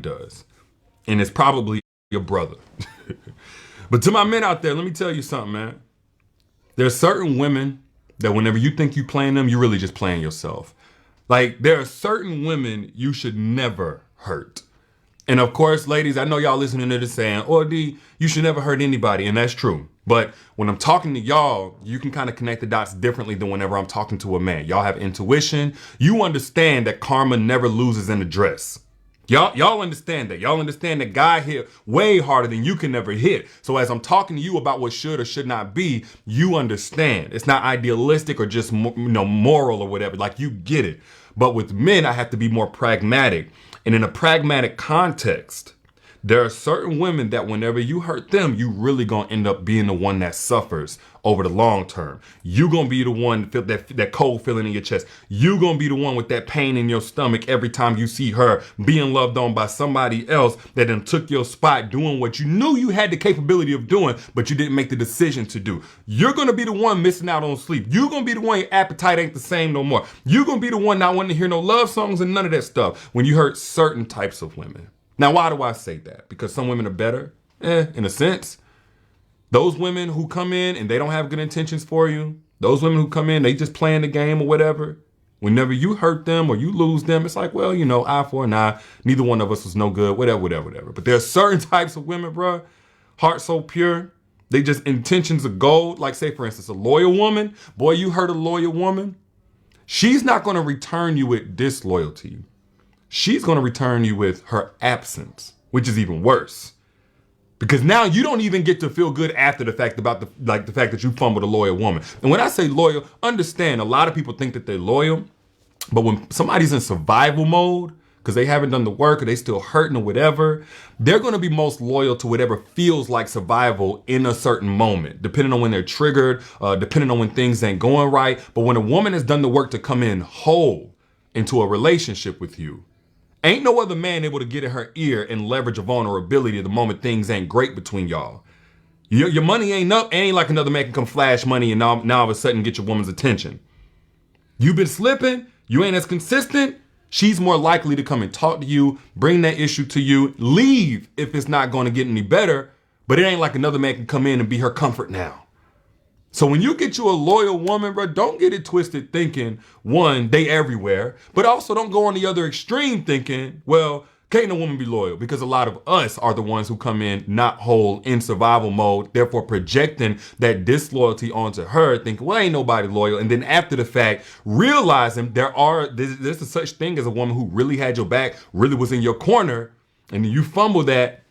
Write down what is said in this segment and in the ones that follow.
does. And it's probably your brother. But to my men out there, let me tell you something, man. There's certain women that whenever you think you playing them, you're really just playing yourself. Like, there are certain women you should never hurt. And of course, ladies, I know y'all listening to this saying, oh, D, you should never hurt anybody. And that's true. But when I'm talking to y'all, you can kind of connect the dots differently than whenever I'm talking to a man. Y'all have intuition. You understand that karma never loses in a dress. Y'all understand that. Y'all understand that God hit way harder than you can ever hit. So as I'm talking to you about what should or should not be, you understand. It's not idealistic or just moral or whatever. Like, you get it. But with men, I have to be more pragmatic. And in a pragmatic context, there are certain women that whenever you hurt them, you really gonna end up being the one that suffers over the long term. You gonna be the one to feel that cold feeling in your chest. You gonna be the one with that pain in your stomach every time you see her being loved on by somebody else that then took your spot doing what you knew you had the capability of doing, but you didn't make the decision to do. You're gonna be the one missing out on sleep. You're gonna be the one your appetite ain't the same no more. You're gonna be the one not wanting to hear no love songs and none of that stuff when you hurt certain types of women. Now, why do I say that? Because some women are better? In a sense. Those women who come in and they don't have good intentions for you, those women who come in, they just playing the game or whatever. Whenever you hurt them or you lose them, it's like, well, eye for an eye. Neither one of us was no good, whatever. But there are certain types of women, bro, heart so pure, they just intentions of gold. Like, say, for instance, a loyal woman. Boy, you hurt a loyal woman. She's not going to return you with disloyalty. She's going to return you with her absence, which is even worse. Because now you don't even get to feel good after the fact about the fact that you fumbled a loyal woman. And when I say loyal, understand a lot of people think that they're loyal, but when somebody's in survival mode, because they haven't done the work or they still hurting or whatever, they're going to be most loyal to whatever feels like survival in a certain moment, depending on when they're triggered, depending on when things ain't going right. But when a woman has done the work to come in whole into a relationship with you, ain't no other man able to get in her ear and leverage a vulnerability the moment things ain't great between y'all. Your money ain't up. Ain't like another man can come flash money and now all of a sudden get your woman's attention. You've been slipping. You ain't as consistent. She's more likely to come and talk to you, bring that issue to you, leave if it's not going to get any better. But it ain't like another man can come in and be her comfort now. So when you get you a loyal woman, bro, don't get it twisted thinking, one, they everywhere, but also don't go on the other extreme thinking, well, can't no woman be loyal? Because a lot of us are the ones who come in not whole in survival mode, therefore projecting that disloyalty onto her, thinking, well, ain't nobody loyal. And then after the fact, realizing there's a such thing as a woman who really had your back, really was in your corner, and you fumble that.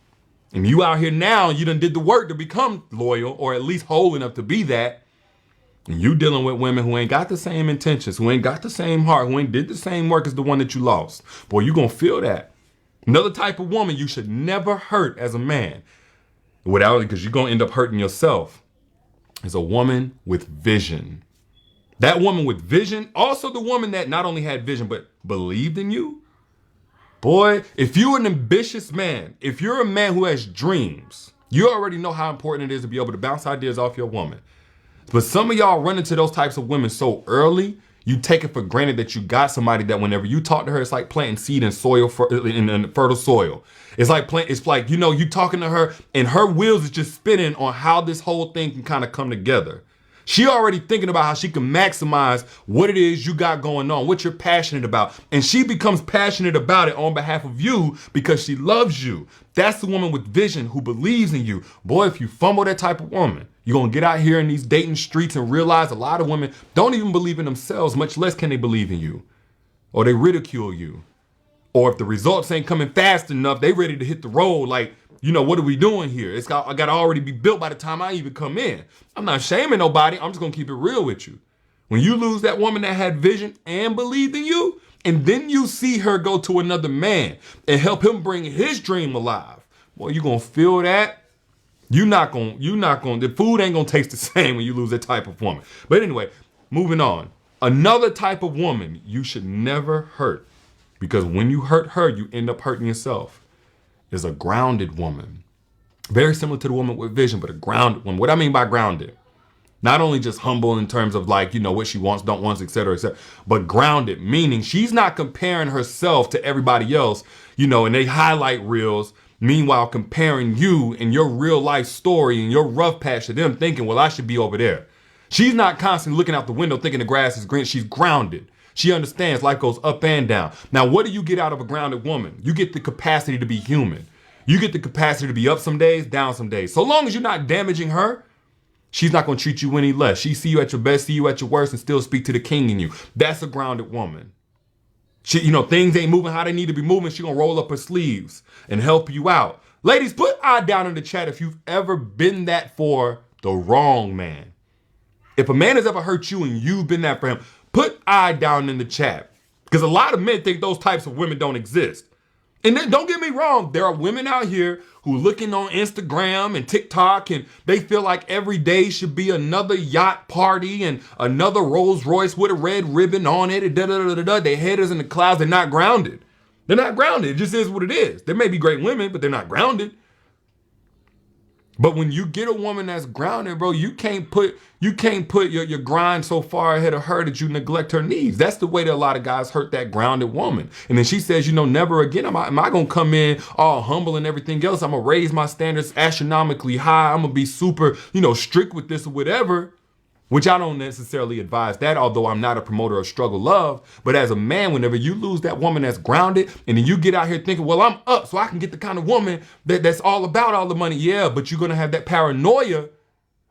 And you out here now, you done did the work to become loyal or at least whole enough to be that. And you dealing with women who ain't got the same intentions, who ain't got the same heart, who ain't did the same work as the one that you lost. Boy, you gonna feel that. Another type of woman you should never hurt as a man, because you're gonna end up hurting yourself, is a woman with vision. That woman with vision, also the woman that not only had vision, but believed in you. Boy, if you're an ambitious man, if you're a man who has dreams, you already know how important it is to be able to bounce ideas off your woman. But some of y'all run into those types of women so early, you take it for granted that you got somebody that whenever you talk to her, it's like planting seed in soil, in fertile soil. It's like you talking to her and her wheels is just spinning on how this whole thing can kind of come together. She already thinking about how she can maximize what it is you got going on, what you're passionate about. And she becomes passionate about it on behalf of you because she loves you. That's the woman with vision who believes in you. Boy, if you fumble that type of woman, you're going to get out here in these dating streets and realize a lot of women don't even believe in themselves, much less can they believe in you. Or they ridicule you. Or if the results ain't coming fast enough, they ready to hit the road like, what are we doing here? I got to already be built by the time I even come in. I'm not shaming nobody. I'm just going to keep it real with you. When you lose that woman that had vision and believed in you, and then you see her go to another man and help him bring his dream alive, boy, you going to feel that. The food ain't going to taste the same when you lose that type of woman. But anyway, moving on. Another type of woman you should never hurt, because when you hurt her, you end up hurting yourself, is a grounded woman. Very similar to the woman with vision, but a grounded woman. What I mean by grounded? Not only just humble in terms of like, you know, what she wants, don't wants, et cetera, but grounded, meaning she's not comparing herself to everybody else, you know, and they highlight reels. Meanwhile, comparing you and your real life story and your rough patch to them thinking, well, I should be over there. She's not constantly looking out the window thinking the grass is green. She's grounded. She understands life goes up and down. Now, what do you get out of a grounded woman? You get the capacity to be human. You get the capacity to be up some days, down some days. So long as you're not damaging her, she's not going to treat you any less. She see you at your best, see you at your worst, and still speak to the king in you. That's a grounded woman. She, you know, things ain't moving how they need to be moving. She gonna roll up her sleeves and help you out. Ladies, put I down in the chat if you've ever been that for the wrong man. If a man has ever hurt you and you've been that for him, put I down in the chat. Because a lot of men think those types of women don't exist. And then, don't get me wrong, there are women out here who looking on Instagram and TikTok and they feel like every day should be another yacht party and another Rolls Royce with a red ribbon on it. And Their head is in the clouds. They're not grounded. They're not grounded. It just is what it is. They may be great women, but they're not grounded. But when you get a woman that's grounded, bro, you can't put your grind so far ahead of her that you neglect her needs. That's the way that a lot of guys hurt that grounded woman. And then she says, you know, never again am I gonna come in all humble and everything else. I'm gonna raise my standards astronomically high. I'm gonna be super, you know, strict with this or whatever. Which I don't necessarily advise that, although I'm not a promoter of struggle love. But as a man, whenever you lose that woman that's grounded, and then you get out here thinking, well, I'm up so I can get the kind of woman that's all about all the money. Yeah, but you're going to have that paranoia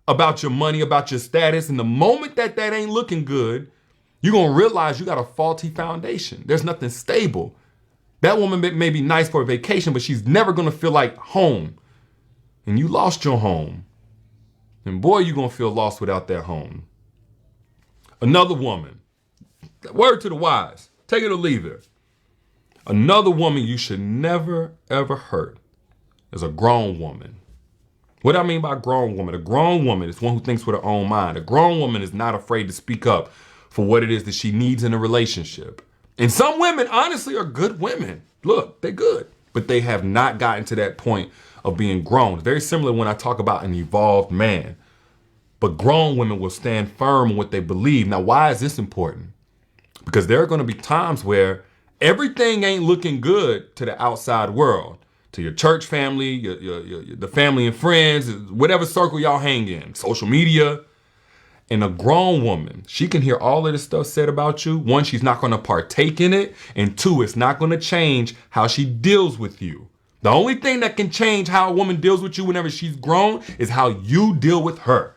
about your money, about your status. And the moment that ain't looking good, you're going to realize you got a faulty foundation. There's nothing stable. That woman may be nice for a vacation, but she's never going to feel like home. And you lost your home. And boy, you're going to feel lost without that home. Another woman, word to the wise, take it or leave it. Another woman you should never, ever hurt is a grown woman. What do I mean by grown woman? A grown woman is one who thinks with her own mind. A grown woman is not afraid to speak up for what it is that she needs in a relationship. And some women, honestly, are good women. Look, they're good. But they have not gotten to that point of being grown. Very similar when I talk about an evolved man. But grown women will stand firm in what they believe. Now, why is this important? Because there are going to be times where everything ain't looking good to the outside world, to your church family, the family and friends, whatever circle y'all hang in, social media. And a grown woman, she can hear all of this stuff said about you. One, she's not going to partake in it. And two, it's not going to change how she deals with you. The only thing that can change how a woman deals with you whenever she's grown is how you deal with her.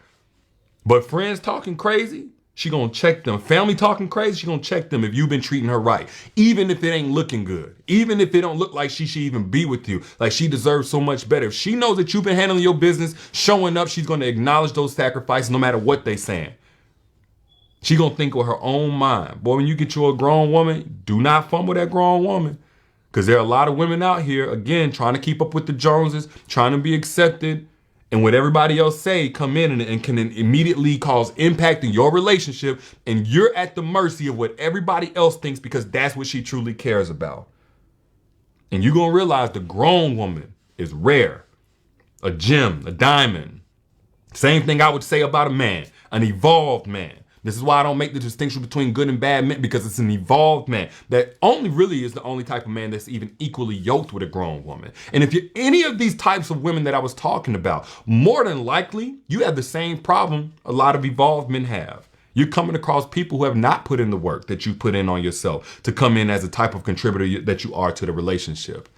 But friends talking crazy, she gonna check them. Family talking crazy, she gonna check them if you've been treating her right. Even if it ain't looking good. Even if it don't look like she should even be with you. Like she deserves so much better. If she knows that you've been handling your business, showing up, she's gonna acknowledge those sacrifices no matter what they saying. She gonna think with her own mind. Boy, when you get you a grown woman, do not fumble that grown woman. Because there are a lot of women out here, again, trying to keep up with the Joneses, trying to be accepted, and what everybody else say come in and can immediately cause impact in your relationship, and you're at the mercy of what everybody else thinks because that's what she truly cares about. And you're going to realize the grown woman is rare, a gem, a diamond. Same thing I would say about a man, an evolved man. This is why I don't make the distinction between good and bad men, because it's an evolved man that only really is the only type of man that's even equally yoked with a grown woman. And if you're any of these types of women that I was talking about, more than likely you have the same problem a lot of evolved men have. You're coming across people who have not put in the work that you put in on yourself to come in as a type of contributor that you are to the relationship.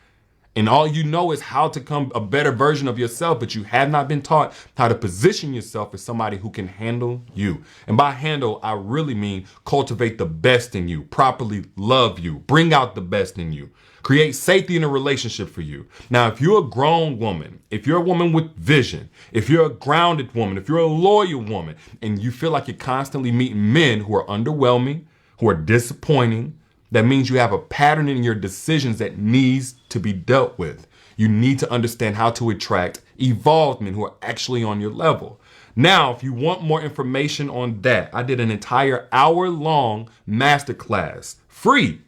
And all you know is how to become a better version of yourself, but you have not been taught how to position yourself as somebody who can handle you. And by handle, I really mean cultivate the best in you, properly love you, bring out the best in you, create safety in a relationship for you. Now, if you're a grown woman, if you're a woman with vision, if you're a grounded woman, if you're a loyal woman, and you feel like you're constantly meeting men who are underwhelming, who are disappointing, that means you have a pattern in your decisions that needs to be dealt with. You need to understand how to attract evolved men who are actually on your level. Now, if you want more information on that, I did an entire hour-long masterclass, free,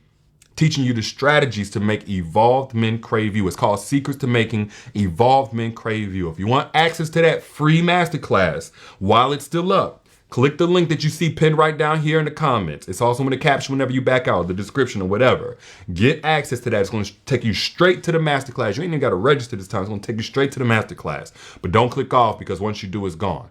teaching you the strategies to make evolved men crave you. It's called Secrets to Making Evolved Men Crave You. If you want access to that free masterclass while it's still up, click the link that you see pinned right down here in the comments. It's also in the caption whenever you back out, the description or whatever. Get access to that. It's going to take you straight to the masterclass. You ain't even got to register this time. It's going to take you straight to the masterclass. But don't click off, because once you do, it's gone.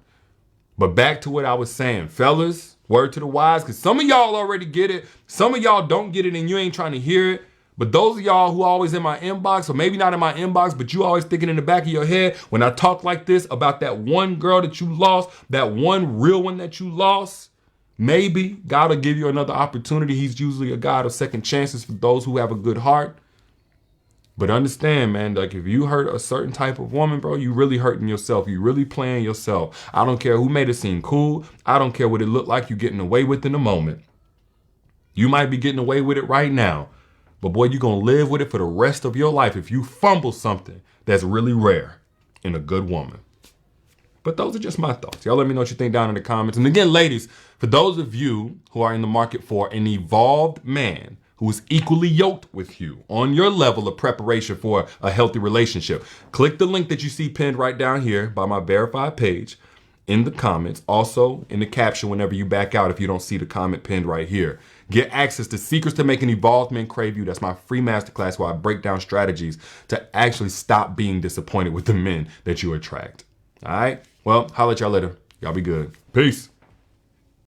But back to what I was saying, fellas, word to the wise, because some of y'all already get it. Some of y'all don't get it and you ain't trying to hear it. But those of y'all who always in my inbox, or maybe not in my inbox, but you always thinking in the back of your head, when I talk like this about that one girl that you lost, that one real one that you lost, maybe God will give you another opportunity. He's usually a God of second chances for those who have a good heart. But understand, man, like if you hurt a certain type of woman, bro, you really hurting yourself. You really playing yourself. I don't care who made it seem cool. I don't care what it looked like you getting away with in the moment. You might be getting away with it right now. But boy, you're going to live with it for the rest of your life if you fumble something that's really rare in a good woman. But those are just my thoughts. Y'all let me know what you think down in the comments. And again, ladies, for those of you who are in the market for an evolved man who is equally yoked with you on your level of preparation for a healthy relationship, click the link that you see pinned right down here by my verified page in the comments. Also in the caption whenever you back out if you don't see the comment pinned right here. Get access to Secrets to Making Evolved Men Crave You. That's my free masterclass where I break down strategies to actually stop being disappointed with the men that you attract. All right? Well, holla at y'all later. Y'all be good. Peace.